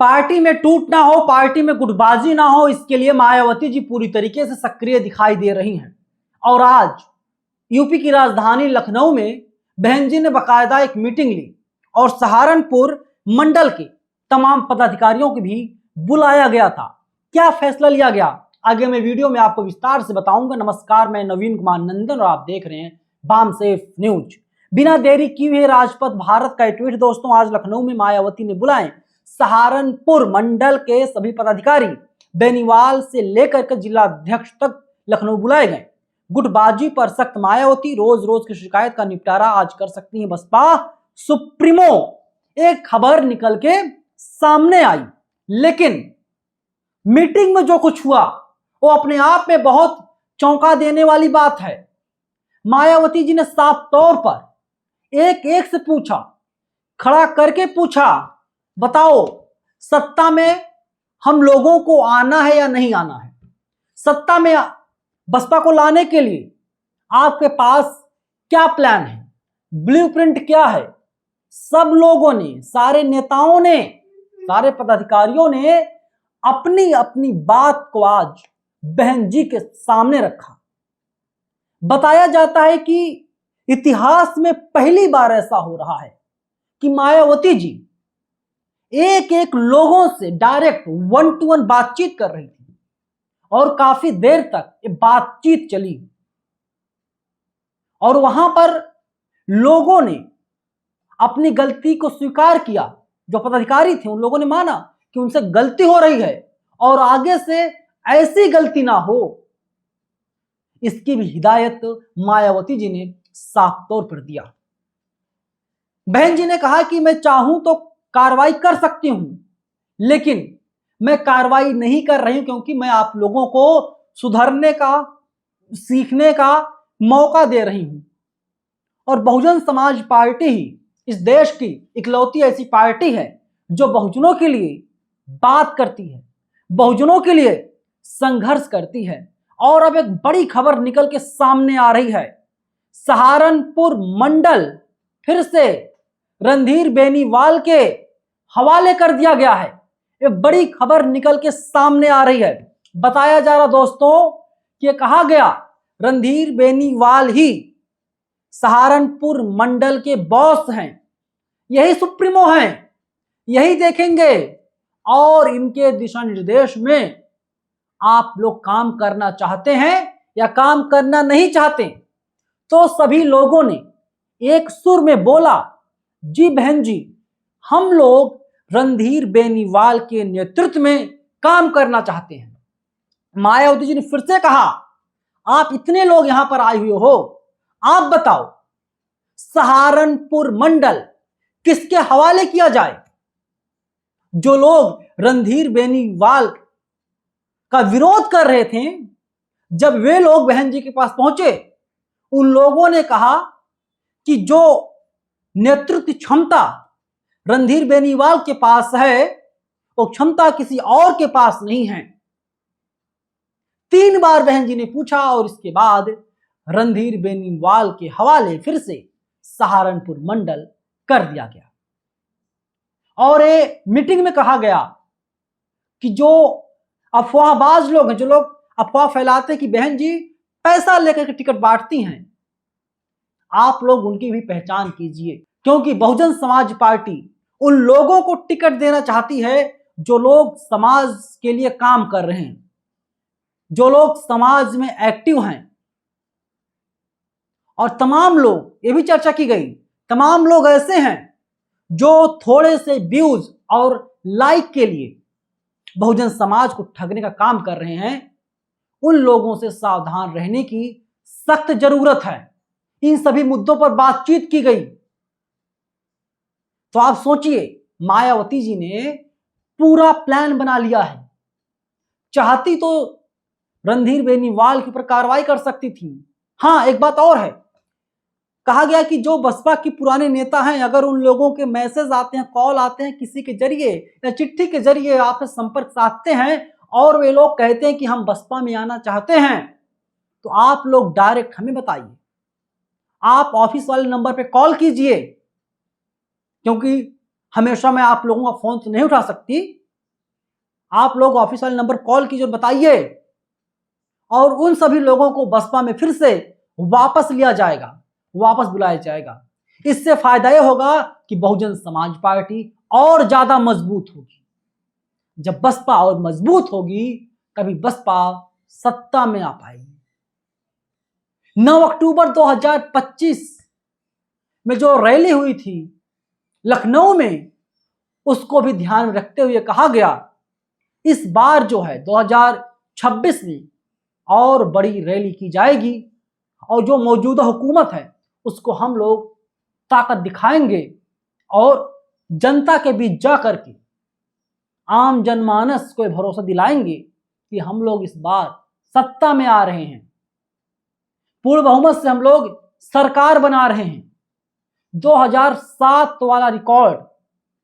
Party में टूट ना हो, पार्टी में गुटबाजी ना हो, इसके लिए मायावती जी पूरी तरीके से सक्रिय दिखाई दे रही हैं। और आज यूपी की राजधानी लखनऊ में बहन जी ने बाकायदा एक मीटिंग ली और सहारनपुर मंडल के तमाम पदाधिकारियों को भी बुलाया गया था। क्या फैसला लिया गया, आगे मैं वीडियो में आपको विस्तार से बताऊंगा। नमस्कार, मैं नवीन कुमार नंदन और आप देख रहे हैं बामसेफ न्यूज। बिना देरी किए हुए राजपथ भारत का ट्वीट दोस्तों, आज लखनऊ में मायावती ने बुलाए सहारनपुर मंडल के सभी पदाधिकारी, बेनीवाल से लेकर के जिला अध्यक्ष तक लखनऊ बुलाए गए। गुटबाजी पर सख्त मायावती, रोज रोज की शिकायत का निपटारा आज कर सकती है बसपा सुप्रीमो। एक खबर निकल के सामने आई, लेकिन मीटिंग में जो कुछ हुआ वो अपने आप में बहुत चौंका देने वाली बात है। मायावती जी ने साफ तौर पर एक एक से पूछा, खड़ा करके पूछा, बताओ सत्ता में हम लोगों को आना है या नहीं आना है? सत्ता में बसपा को लाने के लिए आपके पास क्या प्लान है, ब्लूप्रिंट क्या है? सब लोगों ने, सारे नेताओं ने, सारे पदाधिकारियों ने अपनी अपनी बात को आज बहन जी के सामने रखा। बताया जाता है कि इतिहास में पहली बार ऐसा हो रहा है कि मायावती जी एक एक लोगों से डायरेक्ट 1-to-1 बातचीत कर रही थी और काफी देर तक ये बातचीत चली और वहां पर लोगों ने अपनी गलती को स्वीकार किया। जो पदाधिकारी थे उन लोगों ने माना कि उनसे गलती हो रही है और आगे से ऐसी गलती ना हो, इसकी भी हिदायत मायावती जी ने साफ तौर पर दिया। बहन जी ने कहा कि मैं चाहूं तो कार्रवाई कर सकती हूं, लेकिन मैं कार्रवाई नहीं कर रही हूं क्योंकि मैं आप लोगों को सुधरने का, सीखने का मौका दे रही हूं। और बहुजन समाज पार्टी ही इस देश की इकलौती ऐसी पार्टी है जो बहुजनों के लिए बात करती है, बहुजनों के लिए संघर्ष करती है। और अब एक बड़ी खबर निकल के सामने आ रही है, सहारनपुर मंडल फिर से रणधीर बेनीवाल के हवाले कर दिया गया है। एक बड़ी खबर निकल के सामने आ रही है। बताया जा रहा दोस्तों कि कहा गया रणधीर बेनीवाल ही सहारनपुर मंडल के बॉस हैं, यही सुप्रीमो हैं, यही देखेंगे और इनके दिशा निर्देश में आप लोग काम करना चाहते हैं या काम करना नहीं चाहते। तो सभी लोगों ने एक सुर में बोला, जी बहन जी, हम लोग रणधीर बेनीवाल के नेतृत्व में काम करना चाहते हैं। मायावती जी ने फिर से कहा, आप इतने लोग यहां पर आए हुए हो, आप बताओ सहारनपुर मंडल किसके हवाले किया जाए? जो लोग रणधीर बेनीवाल का विरोध कर रहे थे, जब वे लोग बहन जी के पास पहुंचे, उन लोगों ने कहा कि जो नेतृत्व क्षमता रणधीर बेनीवाल के पास है वो क्षमता किसी और के पास नहीं है। 3 बार बहन जी ने पूछा और इसके बाद रणधीर बेनीवाल के हवाले फिर से सहारनपुर मंडल कर दिया गया। और ये मीटिंग में कहा गया कि जो अफवाहबाज लोग हैं, जो लोग अफवाह फैलाते हैं कि बहन जी पैसा लेकर के टिकट बांटती हैं, आप लोग उनकी भी पहचान कीजिए, क्योंकि बहुजन समाज पार्टी उन लोगों को टिकट देना चाहती है जो लोग समाज के लिए काम कर रहे हैं, जो लोग समाज में एक्टिव हैं। और तमाम लोग, ये भी चर्चा की गई, तमाम लोग ऐसे हैं जो थोड़े से व्यूज और लाइक के लिए बहुजन समाज को ठगने का काम कर रहे हैं। उन लोगों से सावधान रहने की सख्त जरूरत है। इन सभी मुद्दों पर बातचीत की गई। तो आप सोचिए, मायावती जी ने पूरा प्लान बना लिया है। चाहती तो रणधीर बेनीवाल के ऊपर कार्रवाई कर सकती थी। हां, एक बात और है, कहा गया कि जो बसपा के पुराने नेता हैं, अगर उन लोगों के मैसेज आते हैं, कॉल आते हैं, किसी के जरिए या चिट्ठी के जरिए आपसे संपर्क साधते हैं और वे लोग कहते हैं कि हम बसपा में आना चाहते हैं, तो आप लोग डायरेक्ट हमें बताइए, आप ऑफिस वाले नंबर पे कॉल कीजिए, क्योंकि हमेशा मैं आप लोगों का फोन तो नहीं उठा सकती। आप लोग ऑफिस वाले नंबर कॉल कीजिए और बताइए, और उन सभी लोगों को बसपा में फिर से वापस लिया जाएगा, वापस बुलाया जाएगा। इससे फायदा यह होगा कि बहुजन समाज पार्टी और ज्यादा मजबूत होगी। जब बसपा और मजबूत होगी तभी बसपा सत्ता में आ पाएगी। 9 अक्टूबर 2025 में जो रैली हुई थी लखनऊ में, उसको भी ध्यान में रखते हुए कहा गया इस बार जो है 2026 में और बड़ी रैली की जाएगी, और जो मौजूदा हुकूमत है उसको हम लोग ताकत दिखाएंगे और जनता के बीच जा करके आम जनमानस को भरोसा दिलाएंगे कि हम लोग इस बार सत्ता में आ रहे हैं, पूर्ण बहुमत से हम लोग सरकार बना रहे हैं। 2007 वाला रिकॉर्ड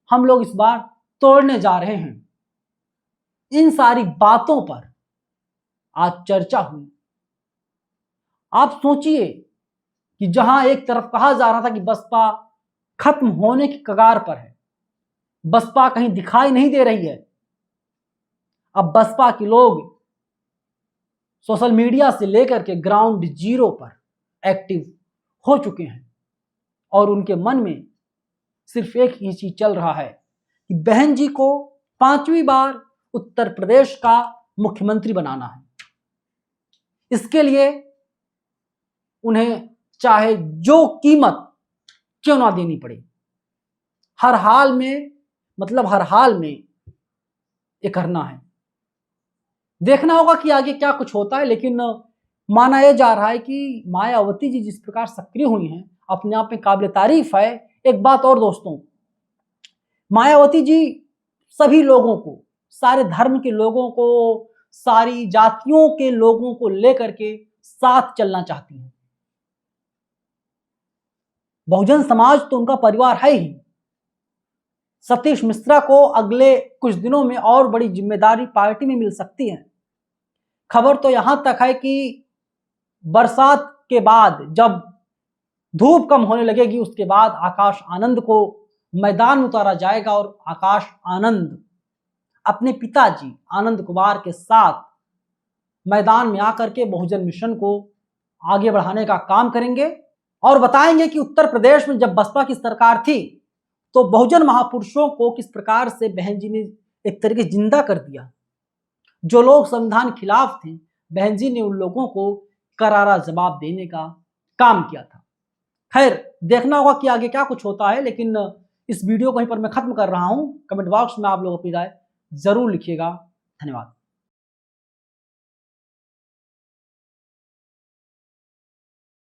हम लोग इस बार तोड़ने जा रहे हैं। इन सारी बातों पर आज चर्चा हुई। आप सोचिए कि जहां एक तरफ कहा जा रहा था कि बसपा खत्म होने की कगार पर है, बसपा कहीं दिखाई नहीं दे रही है, अब बसपा के लोग सोशल मीडिया से लेकर के ग्राउंड जीरो पर एक्टिव हो चुके हैं और उनके मन में सिर्फ एक ही चीज चल रहा है कि बहन जी को 5वीं बार उत्तर प्रदेश का मुख्यमंत्री बनाना है। इसके लिए उन्हें चाहे जो कीमत क्यों ना देनी पड़े, हर हाल में, मतलब हर हाल में ये करना है। देखना होगा कि आगे क्या कुछ होता है, लेकिन माना यह जा रहा है कि मायावती जी जिस प्रकार सक्रिय हुई हैं अपने आप में काबिल तारीफ है। एक बात और दोस्तों, मायावती जी सभी लोगों को, सारे धर्म के लोगों को, सारी जातियों के लोगों को लेकर के साथ चलना चाहती हैं। बहुजन समाज तो उनका परिवार है ही। सतीश मिश्रा को अगले कुछ दिनों में और बड़ी जिम्मेदारी पार्टी में मिल सकती है। खबर तो यहां तक है कि बरसात के बाद जब धूप कम होने लगेगी उसके बाद आकाश आनंद को मैदान में उतारा जाएगा और आकाश आनंद अपने पिताजी आनंद कुमार के साथ मैदान में आकर के बहुजन मिशन को आगे बढ़ाने का काम करेंगे और बताएंगे कि उत्तर प्रदेश में जब बसपा की सरकार थी तो बहुजन महापुरुषों को किस प्रकार से बहन जी ने एक तरीके से जिंदा कर दिया। जो लोग संविधान खिलाफ थे, बहन जी ने उन लोगों को करारा जवाब देने का काम किया था। खैर, देखना होगा कि आगे क्या कुछ होता है, लेकिन इस वीडियो को यहीं पर मैं खत्म कर रहा हूं। कमेंट बॉक्स में आप लोग अपनी राय जरूर लिखिएगा। धन्यवाद।